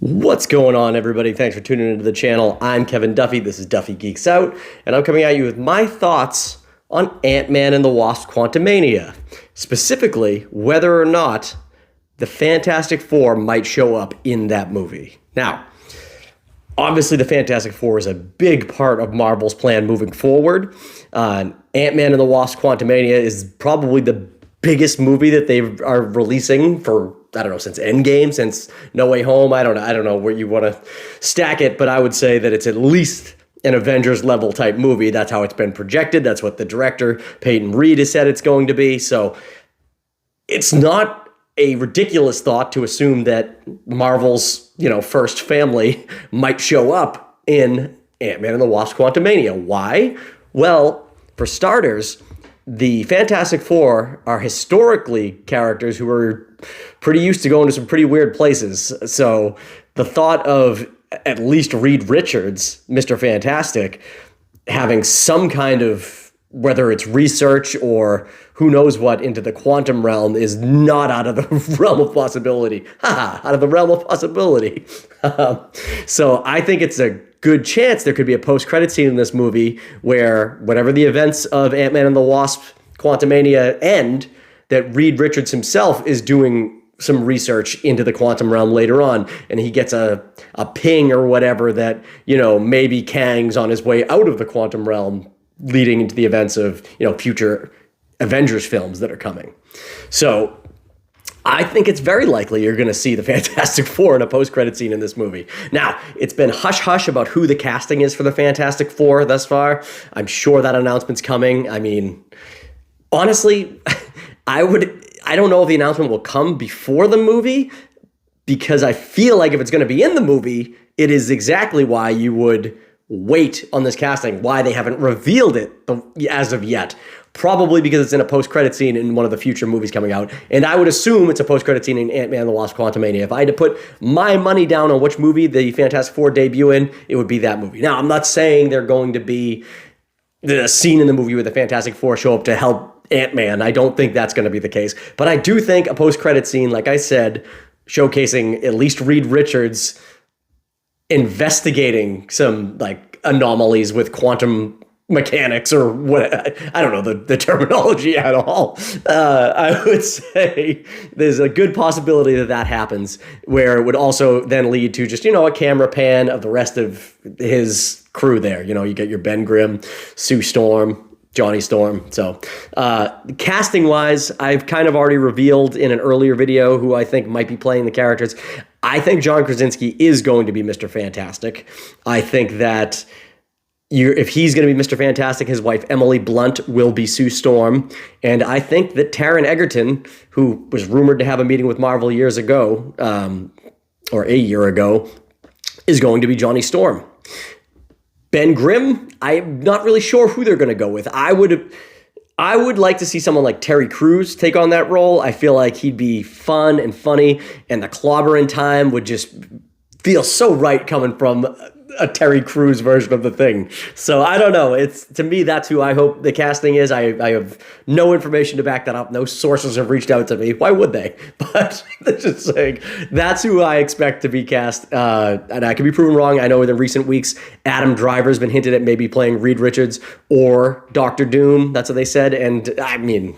What's going on, everybody? Thanks for tuning into the channel. I'm Kevin Duffy. This is Duffy Geeks Out, and I'm coming at you with my thoughts on Ant-Man and the Wasp Quantamania. Specifically, whether or not the Fantastic Four might show up in that movie. Now, obviously the Fantastic Four is a big part of Marvel's plan moving forward. Ant-Man and the Wasp Quantamania is probably the biggest movie that they are releasing for, I don't know, since Endgame, since No Way Home. I don't know where you want to stack it, but I would say that it's at least an Avengers level type movie. That's how it's been projected. That's what the director, Peyton Reed, has said it's going to be. So it's not a ridiculous thought to assume that Marvel's, first family might show up in Ant-Man and the Wasp Quantumania. Why? Well, for starters, the Fantastic Four are historically characters who are pretty used to going to some pretty weird places. So the thought of at least Reed Richards, Mr. Fantastic, having some kind of, whether it's research or who knows what, into the quantum realm is not out of the realm of possibility. Out of the realm of possibility. So I think it's a good chance there could be a post-credit scene in this movie where whenever the events of Ant-Man and the Wasp Quantumania end, that Reed Richards himself is doing some research into the quantum realm later on, and he gets a ping or whatever that, maybe Kang's on his way out of the quantum realm, leading into the events of, future Avengers films that are coming. So I think it's very likely you're going to see the Fantastic Four in a post-credit scene in this movie. Now, it's been hush-hush about who the casting is for the Fantastic Four thus far. I'm sure that announcement's coming. I mean, honestly, I don't know if the announcement will come before the movie, because I feel like if it's going to be in the movie, it is exactly why you would wait on this casting, why they haven't revealed it as of yet. Probably because it's in a post-credit scene in one of the future movies coming out. And I would assume it's a post-credit scene in Ant-Man and the Wasp Quantumania. If I had to put my money down on which movie the Fantastic Four debut in, it would be that movie. Now, I'm not saying they're going to be the scene in the movie where the Fantastic Four show up to help Ant-Man. I don't think that's going to be the case. But I do think a post-credit scene, like I said, showcasing at least Reed Richards investigating some anomalies with quantum mechanics or what, I don't know the terminology at all. I would say there's a good possibility that happens, where it would also then lead to just, a camera pan of the rest of his crew there. You get your Ben Grimm, Sue Storm, Johnny Storm. So casting wise, I've kind of already revealed in an earlier video who I think might be playing the characters. I think John Krasinski is going to be Mr. Fantastic. I think that if he's going to be Mr. Fantastic, his wife Emily Blunt will be Sue Storm. And I think that Taron Egerton, who was rumored to have a meeting with Marvel years ago, or a year ago, is going to be Johnny Storm. Ben Grimm, I'm not really sure who they're going to go with. I would like to see someone like Terry Crews take on that role. I feel like he'd be fun and funny, and the clobbering time would just feel so right coming from a Terry Crews version of the Thing. So I don't know. To me, that's who I hope the casting is. I have no information to back that up. No sources have reached out to me. Why would they? But just saying, that's who I expect to be cast. And I could be proven wrong. I know in the recent weeks, Adam Driver's been hinted at maybe playing Reed Richards or Dr. Doom. That's what they said. And I mean,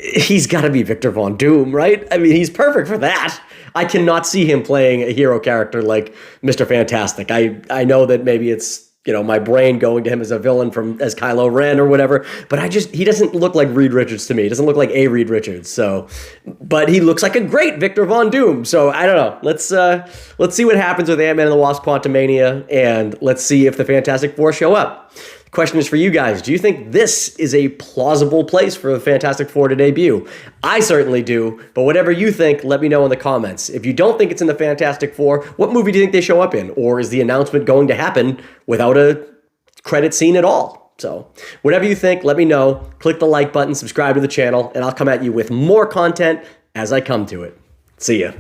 he's got to be Victor Von Doom, right? I mean, he's perfect for that. I cannot see him playing a hero character like Mr. Fantastic. I know that maybe it's, my brain going to him as a villain as Kylo Ren or whatever, but he doesn't look like Reed Richards to me. He doesn't look like a Reed Richards. So, but he looks like a great Victor Von Doom. So I don't know. Let's see what happens with Ant-Man and the Wasp Quantumania, and let's see if the Fantastic Four show up. Question is for you guys. Do you think this is a plausible place for the Fantastic Four to debut? I certainly do, but whatever you think, let me know in the comments. If you don't think it's in the Fantastic Four, what movie do you think they show up in? Or is the announcement going to happen without a credit scene at all? So whatever you think, let me know. Click the like button, subscribe to the channel, and I'll come at you with more content as I come to it. See ya.